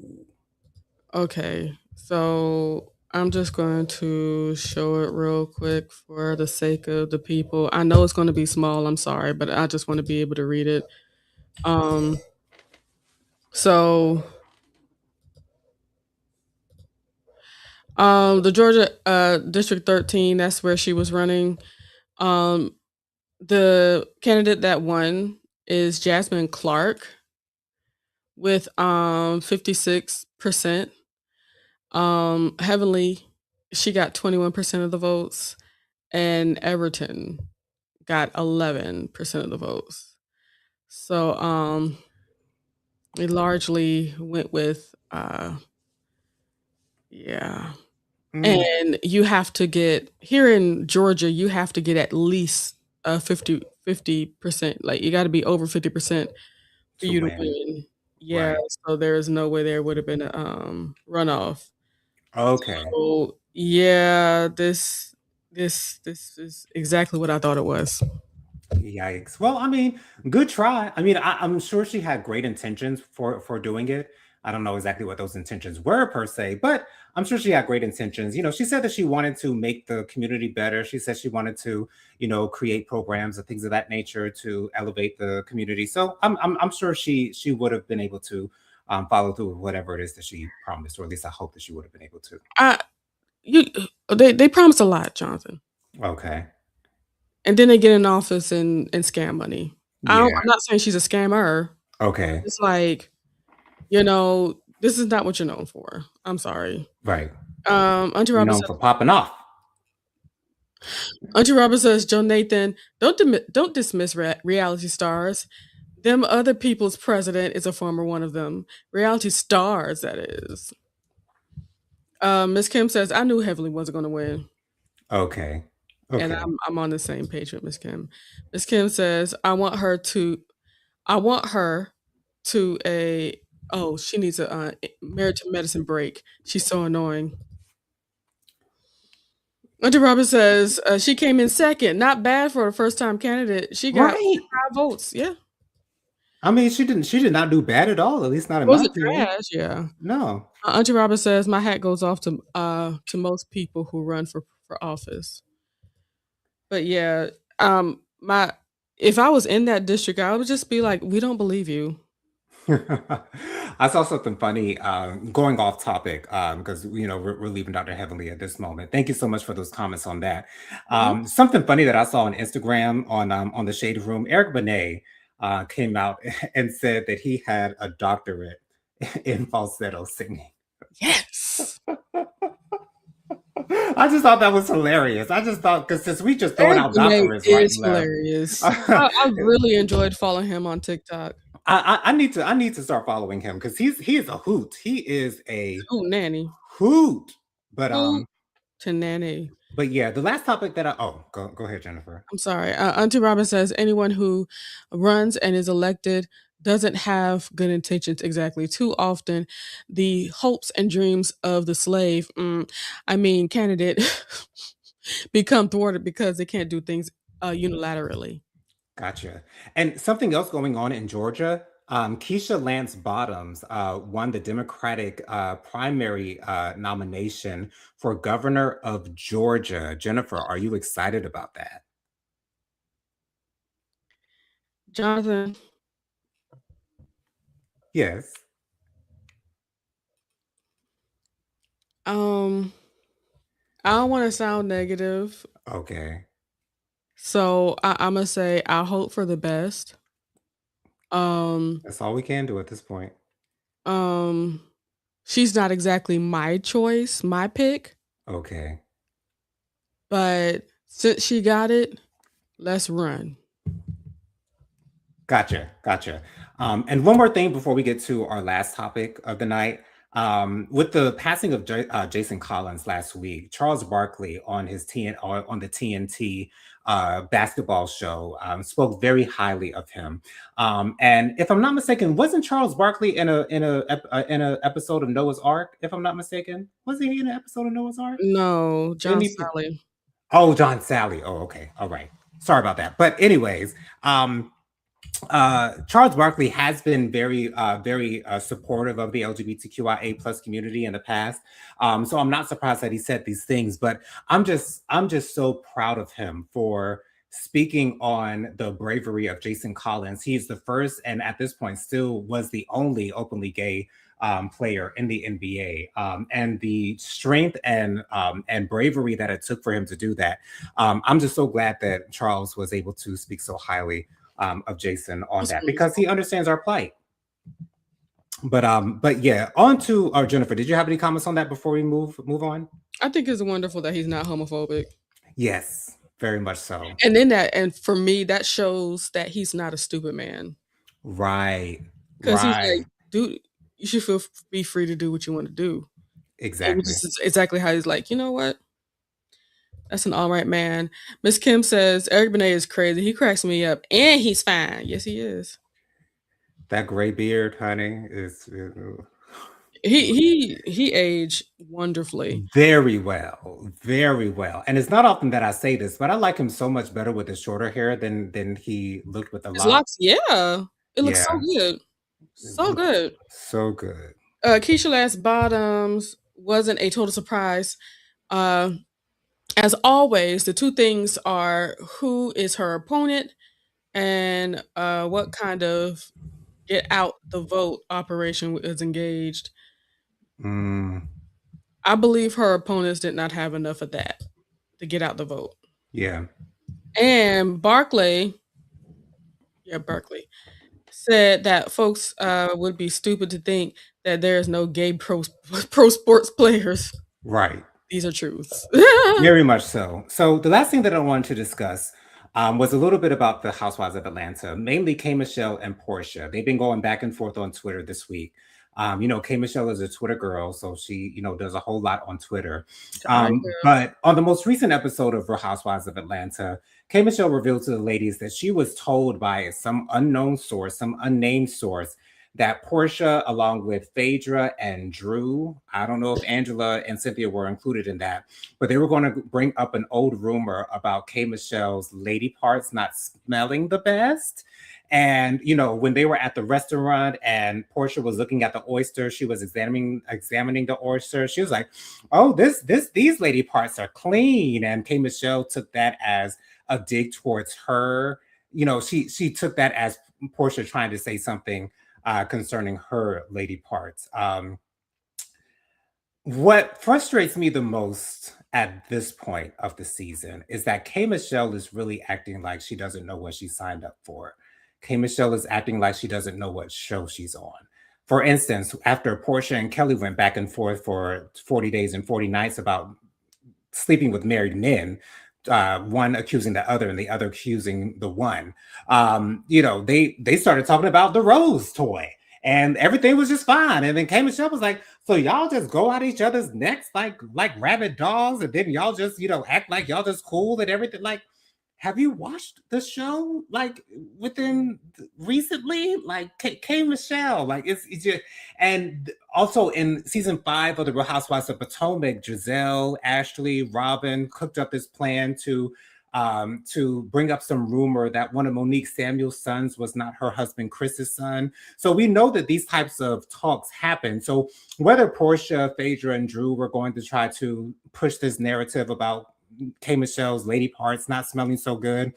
Okay, so I'm just going to show it real quick for the sake of the people. I know it's going to be small. I'm sorry, but I just want to be able to read it. So the Georgia District 13, that's where she was running. Um, the candidate that won is Jasmine Clark with 56%. Heavenly, she got 21% of the votes, and Everton got 11% of the votes. So we largely went with yeah. Mm, And you have to get here in Georgia, you have to get at least 50%. Like you got to be over 50% for to you to win. win. Yeah, Right. so there is no way there would have been a runoff. Okay. So yeah, this is exactly what I thought it was. Yikes. Well, I mean, good try. I mean, I'm sure she had great intentions for doing it. I don't know exactly what those intentions were per se, but I'm sure she had great intentions. She said that she wanted to make the community better. She said she wanted to, create programs and things of that nature to elevate the community. So I'm sure she would have been able to follow through with whatever it is that she promised, or at least I hope that she would have been able to. I you they promised a lot, Jonathan. Okay. And then they get in office and scam money. Yeah. I'm not saying she's a scammer. Okay. It's like, this is not what you're known for. I'm sorry. Right. Auntie You Robert know, says, for popping off. Joe Nathan, don't dismiss reality stars. Them other people's president is a former one of them. Reality stars, that is. Miss Kim says, I knew Heavenly wasn't going to win. Okay. And Okay. I'm on the same page with Miss Kim. Miss Kim says, I want her to a she needs a married to medicine break. She's so annoying. Auntie Robert says she came in second. Not bad for a first time candidate. She got Right. 5 votes. Yeah. I mean, she did not do bad at all, at least not in my Was it opinion. trash? Yeah. No. Auntie Robert says my hat goes off to most people who run for office. But yeah, my if I was in that district, I would just be like, we don't believe you. I saw something funny going off topic because we're leaving Dr. Heavenly at this moment. Thank you so much for those comments on that. Mhm. Something funny that I saw on Instagram on the Shade Room, Eric Benet came out and said that he had a doctorate in falsetto singing. Yes. I just thought that was hilarious. I just thought because since we just throwing Eric out Benet doctorates right is and left. hilarious. I really enjoyed following him on TikTok. I need to start following him because he is a hoot. He is a Oh, nanny. hoot. But Who to nanny. yeah, the last topic that go ahead, Jennifer. I'm sorry. Auntie Robin says anyone who runs and is elected doesn't have good intentions. Exactly. Too often, the hopes and dreams of the slave, candidate, become thwarted because they can't do things unilaterally. Gotcha. And something else going on in Georgia. Keisha Lance Bottoms won the Democratic primary nomination for governor of Georgia. Jennifer, are you excited about that? Jonathan, Yes. I don't want to sound negative, Okay. so I'm gonna say I hope for the best. Um, That's all we can do at this point. um, she's not exactly my choice, my pick, Okay. but since she got it, let's run. Gotcha. And one more thing before we get to our last topic of the night. With the passing of Jason Collins last week, Charles Barkley on on the TNT basketball show spoke very highly of him. And if I'm not mistaken, wasn't Charles Barkley in a episode of Noah's Ark? If I'm not mistaken, was he in an episode of Noah's Ark? No, Didn't John he? Sally. Oh, John Sally. Oh, okay. All right. Sorry about that. But anyways, Charles Barkley has been very supportive of the LGBTQIA plus community in the past. So I'm not surprised that he said these things, but I'm just so proud of him for speaking on the bravery of Jason Collins. He's the first, and at this point, still was the only openly gay player in the NBA, and the strength and bravery that it took for him to do that. I'm just so glad that Charles was able to speak so highly of Jason on that because he understands our plight. But yeah, on to Jennifer. Did you have any comments on that before we move on? I think it's wonderful that he's not homophobic. Yes, very much so. And then and for me, that shows that he's not a stupid man. Right. Because he's like, dude, you should be free to do what you want to do. Exactly. Which is exactly how he's like, you know what? That's an all right man. Miss Kim says Eric Benet is crazy. He cracks me up, and he's fine. Yes, he is. That gray beard, honey, is he aged wonderfully. Very well, very well. And it's not often that I say this, but I like him so much better with the shorter hair than he looked with the locks. Yeah, it looks so good, so good, so good. Keisha Last Bottoms wasn't a total surprise. As always, the two things are who is her opponent and what kind of get out the vote operation is engaged. I believe her opponents did not have enough of that to get out the vote. Yeah. And Barkley said that folks would be stupid to think that there's no gay pro sports players. Right. These are truths. Very much so. So the last thing that I wanted to discuss was a little bit about the Housewives of Atlanta, mainly K. Michelle and Porsha. They've been going back and forth on Twitter this week. K. Michelle is a Twitter girl, so she, does a whole lot on Twitter. But on the most recent episode of Real Housewives of Atlanta, K. Michelle revealed to the ladies that she was told by some unknown source, some unnamed source, that Porsha, along with Phaedra and Drew, I don't know if Angela and Cynthia were included in that, but they were going to bring up an old rumor about K. Michelle's lady parts not smelling the best. And, when they were at the restaurant and Porsha was looking at the oyster, she was examining the oyster. She was like, oh, these lady parts are clean. And K. Michelle took that as a dig towards her. She took that as Porsha trying to say something concerning her lady parts. What frustrates me the most at this point of the season is that K. Michelle is really acting like she doesn't know what she signed up for. K. Michelle is acting like she doesn't know what show she's on. For instance, after Porsha and Kelly went back and forth for 40 days and 40 nights about sleeping with married men, one accusing the other and the other accusing the one, they started talking about the Rose toy and everything was just fine. And then K. Michelle was like, so y'all just go at each other's necks like rabid dogs, and then y'all just, act like y'all just cool and everything. Like, have you watched the show like within recently? Like K. Michelle, like it's just, and also in season 5 of the Real Housewives of Potomac, Giselle, Ashley, Robin cooked up this plan to bring up some rumor that one of Monique Samuel's sons was not her husband Chris's son. So we know that these types of talks happen. So whether Porsha, Phaedra, and Drew were going to try to push this narrative about K. Michelle's lady parts not smelling so good,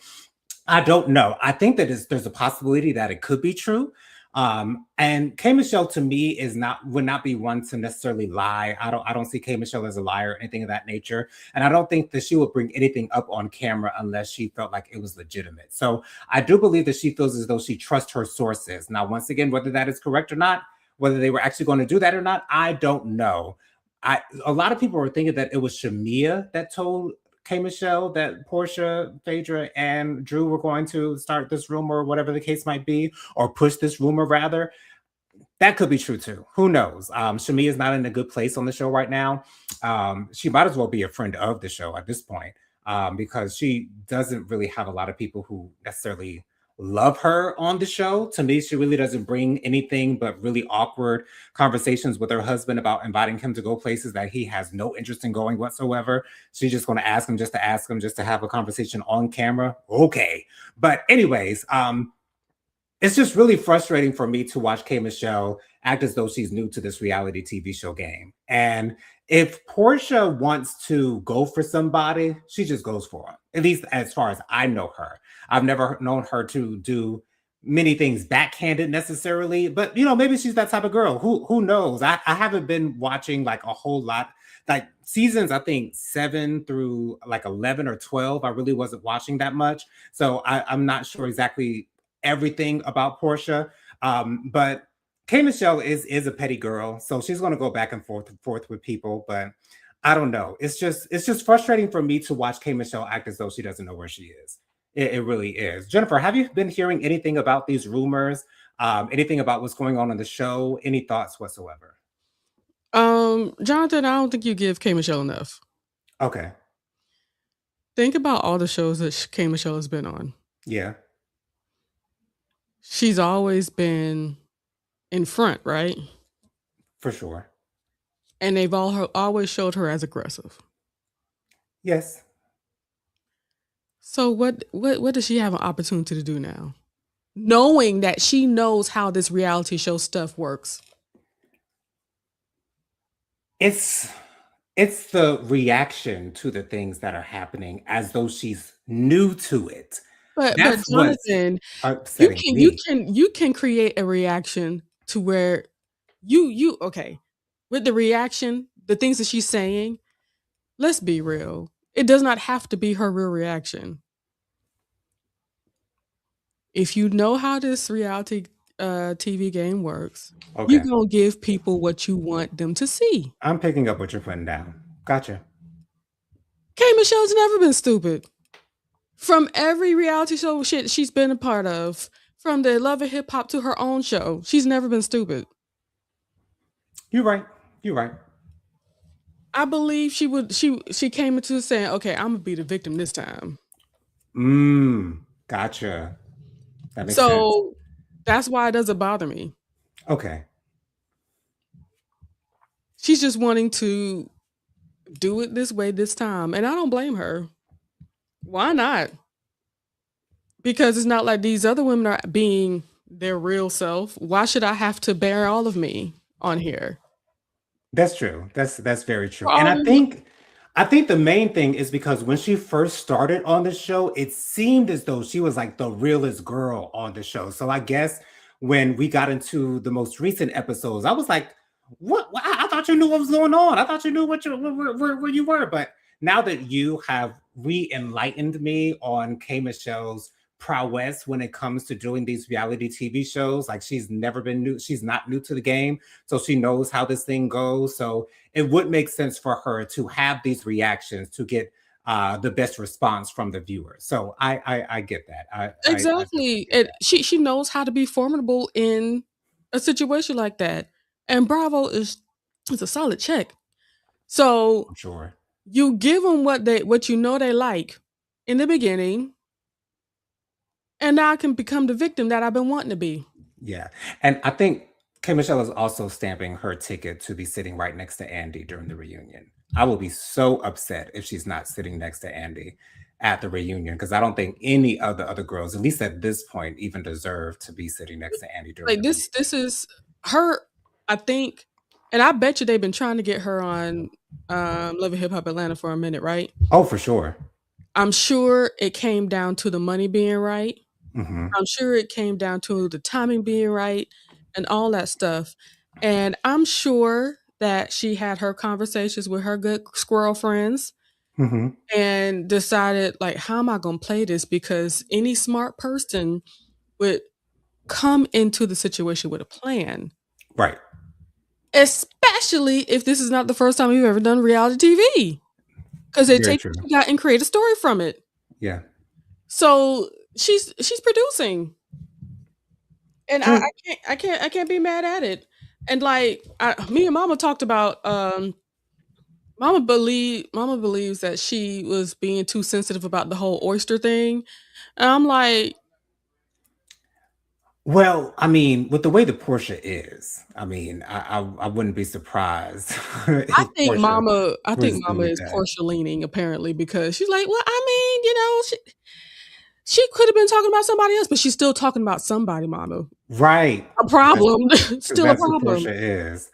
I don't know. I think that there's a possibility that it could be true. And K. Michelle to me would not be one to necessarily lie. I don't see K. Michelle as a liar or anything of that nature. And I don't think that she would bring anything up on camera unless she felt like it was legitimate. So I do believe that she feels as though she trusts her sources. Now, once again, whether that is correct or not, whether they were actually going to do that or not, I don't know. A lot of people were thinking that it was Shamia that told K. Michelle that Porsha, Phaedra, and Drew were going to start this rumor, or whatever the case might be, or push this rumor rather. That could be true too. Who knows? Shamia is not in a good place on the show right now. She might as well be a friend of the show at this point, because she doesn't really have a lot of people who necessarily love her on the show. To me, she really doesn't bring anything but really awkward conversations with her husband about inviting him to go places that he has no interest in going whatsoever. She's just going to ask him just to ask him, just to have a conversation on camera. Okay. But anyways, it's just really frustrating for me to watch K Michelle act as though she's new to this reality TV show game. And if Porsha wants to go for somebody, she just goes for them. At least as far as I know her. I've never known her to do many things backhanded necessarily, but maybe she's that type of girl. Who knows? I haven't been watching like a whole lot, like seasons, I think 7 through like 11 or 12. I really wasn't watching that much. So I'm not sure exactly everything about Porsha. But K Michelle is a petty girl, so she's going to go back and forth with people. But I don't know. It's just frustrating for me to watch K Michelle act as though she doesn't know where she is. It really is. Jennifer, have you been hearing anything about these rumors? Anything about what's going on in the show? Any thoughts whatsoever? Jonathan, I don't think you give K Michelle enough. Okay. Think about all the shows that K Michelle has been on. Yeah. She's always been in front, right? For sure. And they've always showed her as aggressive. Yes. So what does she have an opportunity to do now? Knowing that she knows how this reality show stuff works. It's the reaction to the things that are happening as though she's new to it. But That's what's Jonathan, upsetting me. you can create a reaction to where you okay. With the reaction, the things that she's saying, let's be real. It does not have to be her real reaction. If you know how this reality TV game works, Okay. you're going to give people what you want them to see. I'm picking up what you're putting down. Gotcha. K Michelle's never been stupid. From every reality show shit she's been a part of, from the Love of Hip Hop to her own show, she's never been stupid. You're right. You're right. I believe she came into saying, okay, I'm gonna be the victim this time. Gotcha. That makes sense. So that's why it doesn't bother me. Okay. She's just wanting to do it this way this time. And I don't blame her. Why not? Because it's not like these other women are being their real self. Why should I have to bear all of me on here? That's true. That's very true. And I think the main thing is because when she first started on the show, it seemed as though she was like the realest girl on the show. So I guess when we got into the most recent episodes, I was like, "What? I thought you knew what was going on. I thought you knew where you were." But now that you have re-enlightened me on K Michelle's prowess when it comes to doing these reality TV shows, like she's never been new. She's not new to the game, so she knows how this thing goes. So it would make sense for her to have these reactions to get the best response from the viewer. So I get that. Exactly. She knows how to be formidable in a situation like that. And Bravo is a solid check. So I'm sure you give them what you know they like in the beginning, and now I can become the victim that I've been wanting to be. Yeah. And I think K Michelle is also stamping her ticket to be sitting right next to Andy during the reunion. I will be so upset if she's not sitting next to Andy at the reunion, because I don't think any of the other girls, at least at this point, even deserve to be sitting next to Andy during Like this is her, I think, and I bet you they've been trying to get her on Love and Hip Hop Atlanta for a minute, right? Oh, for sure. I'm sure it came down to the money being right. Mm-hmm. I'm sure it came down to the timing being right and all that stuff. And I'm sure that she had her conversations with her good squirrel friends Mm-hmm. and decided, like, how am I going to play this? Because any smart person would come into the situation with a plan. Right. Especially if this is not the first time you've ever done reality TV. Because they take what you got and create a story from it. Yeah. So she's producing, and I can't be mad at it. And like me and Mama talked about, Mama believes that she was being too sensitive about the whole oyster thing, and I'm like, Well, I mean, with the way that Portia is, I mean, I wouldn't be surprised I if think Portia Mama I think was Mama doing is that. Portia leaning apparently because she's like, "Well, I mean, she could have been talking about somebody else, but she's still talking about somebody, Mama. Right. A problem. Because Still a that's who problem. Portia is.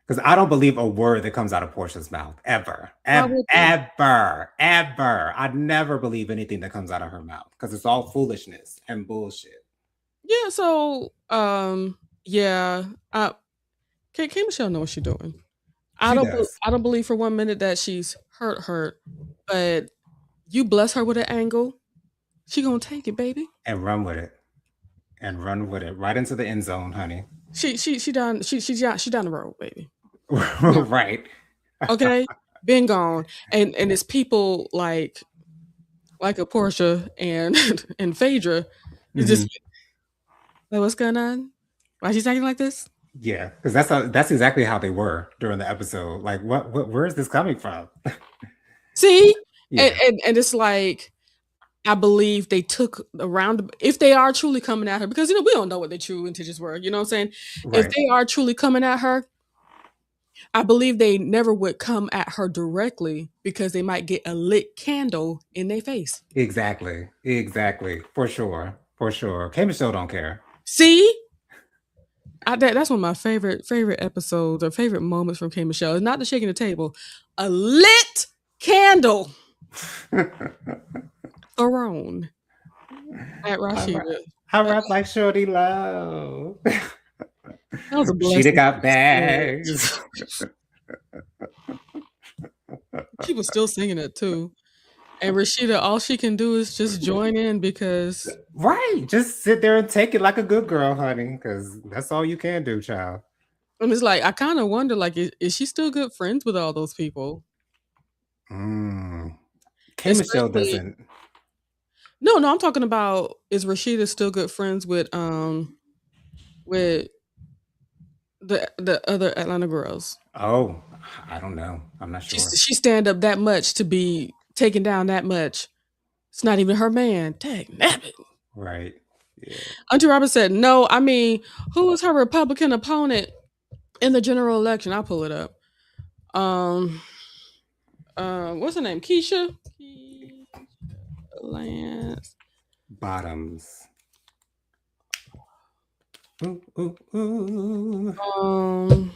Because I don't believe a word that comes out of Portia's mouth ever. Why would you?" Ever. Ever. I'd never believe anything that comes out of her mouth because it's all foolishness and bullshit. Yeah, so yeah, K Michelle know what she's doing. She does. I don't believe for 1 minute that she's hurt, but you bless her with an angle, she gonna take it, baby. And run with it. And run with it. Right into the end zone, honey. She down she down the road, baby. Right. Okay, been gone, and it's people like a Porsha and and Phaedra. It's Mhm. just like, what's going on? Why she's acting like this? Yeah, because that's exactly how they were during the episode. Like, where is this coming from? See, Yeah, and it's like I believe they took around if they are truly coming at her because we don't know what their true intentions were. You know what I'm saying? If right. they are truly coming at her, I believe they never would come at her directly because they might get a lit candle in their face. Exactly. Exactly. For sure. For sure. K Michelle don't care. See, that's one of my favorite episodes or favorite moments from K Michelle. It's not the shaking the table, a lit candle thrown at I, ra- Rashida. I Uh, rap like Shorty Love. that was a She'da blessing. got bags. She was still singing it too. And Rashida, all she can do is just join in because Right. Just sit there and take it like a good girl, honey, because that's all you can do, child. it's like I kind of wonder, like, is she still good friends with all those people? Mm. K Michelle Especially, doesn't. no, I'm talking about is Rashida still good friends with the other Atlanta girls? Oh, I don't know. I'm not sure. She stand up that much to be taken down that much. It's not even her man. Dang, nabbit. Right. Yeah. Auntie Robert said, no, I mean, who was her Republican opponent in the general election? I'll pull it up. Um, what's her name? Keisha Lance. Bottoms. Ooh, ooh, ooh.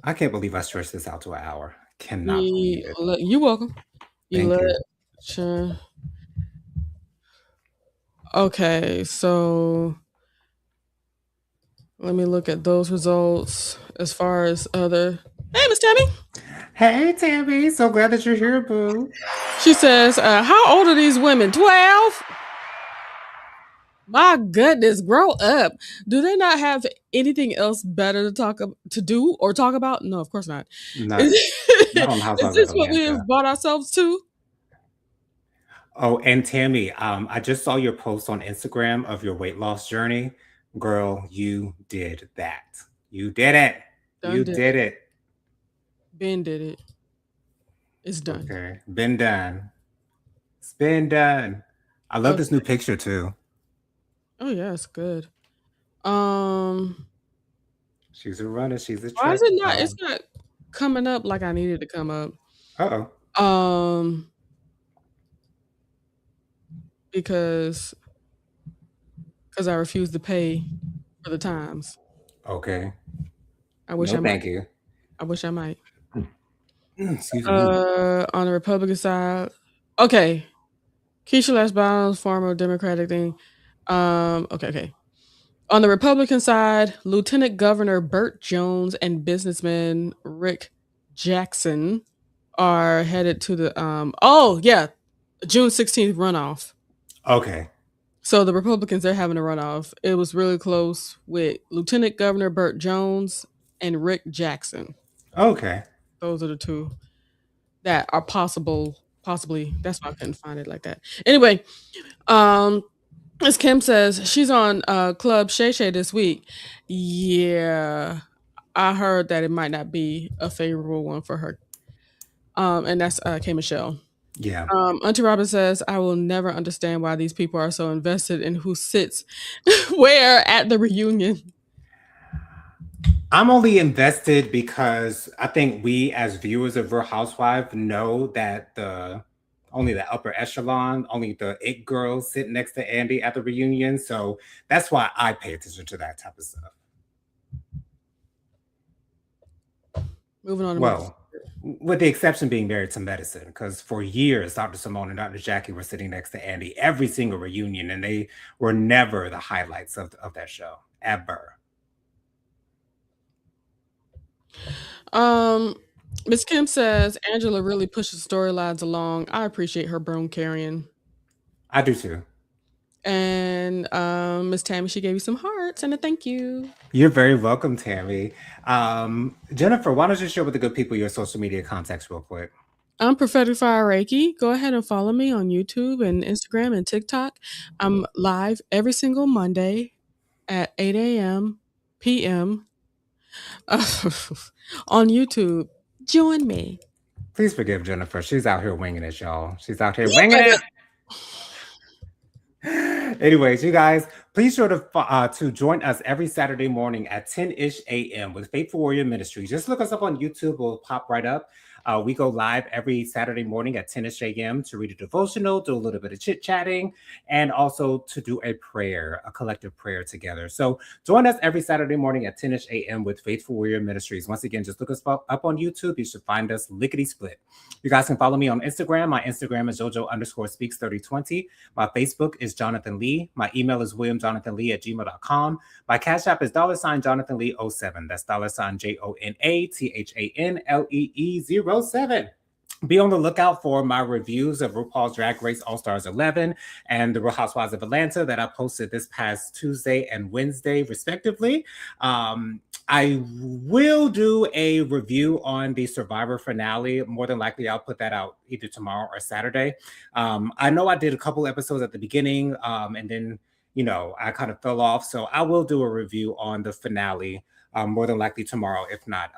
I can't believe I stretched this out to an hour. Cannot believe it. You welcome. Thank you. Sure. Okay, so let me look at those results as far as other. Hey, Miss Tammy. Hey, Tammy. So glad that you're here, boo. She says, "How old are these women? 12? My goodness, grow up. Do they not have anything else better to do or talk about? No, of course not. Not, Is, not on is Housewives of this what we Atlanta. have brought ourselves to?" Oh, and Tammy, I just saw your post on Instagram of your weight loss journey. Girl, you did that. You did it. Done You did did it. Ben did it. It's done. Okay. Been done. It's been done. I love Okay. this new picture too. Oh yeah, it's good. Um, She's a runner. She's a why is track it not? star. It's not coming up like I needed to come up. Uh-oh. Because I refuse to pay for the times. Okay. I wish No, I might. thank you. I wish I might. Excuse me. On the Republican side, okay. Keisha Lance Bottoms, former Democratic thing. Okay. On the Republican side, Lieutenant Governor Burt Jones and businessman Rick Jackson are headed to the June 16th runoff. Okay. So the Republicans, they're having a runoff. It was really close with Lieutenant Governor Burt Jones and Rick Jackson. Okay. Those are the two that are possibly. That's why I couldn't find it like that. Anyway, as Kim says, she's on Club Shay Shay this week. Yeah, I heard that it might not be a favorable one for her. And that's K Michelle. Yeah. Auntie Robin says, I will never understand why these people are so invested in who sits where at the reunion. I'm only invested because I think we as viewers of Real Housewives know that only the upper echelon, only the it girls sit next to Andy at the reunion. So that's why I pay attention to that type of stuff. Moving on to Well, with the exception being Married to Medicine, because for years, Dr. Simone and Dr. Jackie were sitting next to Andy every single reunion, and they were never the highlights of that show, ever. Miss Kim says, Angela really pushes storylines along. I appreciate her broom carrying. I do too. And Miss Tammy, she gave you some hearts and a thank you. You're very welcome, Tammy. Jennifer, why don't you share with the good people your social media contacts real quick? I'm Prophetic Fire Reiki. Go ahead and follow me on YouTube and Instagram and TikTok. I'm live every single Monday at 8 a.m. p.m. On YouTube. Join me. Please forgive Jennifer. She's out here winging it, y'all. She's out here winging it. Anyways, you guys, please sure to join us every Saturday morning at 10-ish a.m. with Faithful Warrior Ministry. Just look us up on YouTube. We'll pop right up. We go live every Saturday morning at 10-ish a.m. to read a devotional, do a little bit of chit-chatting, and also to do a prayer, a collective prayer together. So join us every Saturday morning at 10-ish a.m. with Faithful Warrior Ministries. Once again, just look us up on YouTube. You should find us lickety-split. You guys can follow me on Instagram. My Instagram is JoJo_speaks3020. My Facebook is Jonathan Lee. My email is williamjonathanlee@gmail.com. My Cash App is $JonathanLee07. That's $JONATHANLEE07. Be on the lookout for my reviews of RuPaul's Drag Race All-Stars 11 and The Real Housewives of Atlanta that I posted this past Tuesday and Wednesday, respectively. I will do a review on the Survivor finale. More than likely, I'll put that out either tomorrow or Saturday. I know I did a couple episodes at the beginning, and then, I kind of fell off. So I will do a review on the finale. More than likely tomorrow, if not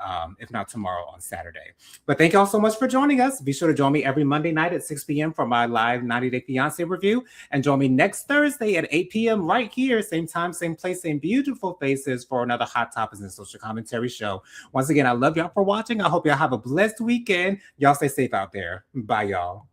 tomorrow on Saturday. But thank y'all so much for joining us. Be sure to join me every Monday night at 6 p.m. for my live 90 Day Fiance review. And join me next Thursday at 8 p.m. right here, same time, same place, same beautiful faces for another Hot Topics and Social Commentary show. Once again, I love y'all for watching. I hope y'all have a blessed weekend. Y'all stay safe out there. Bye, y'all.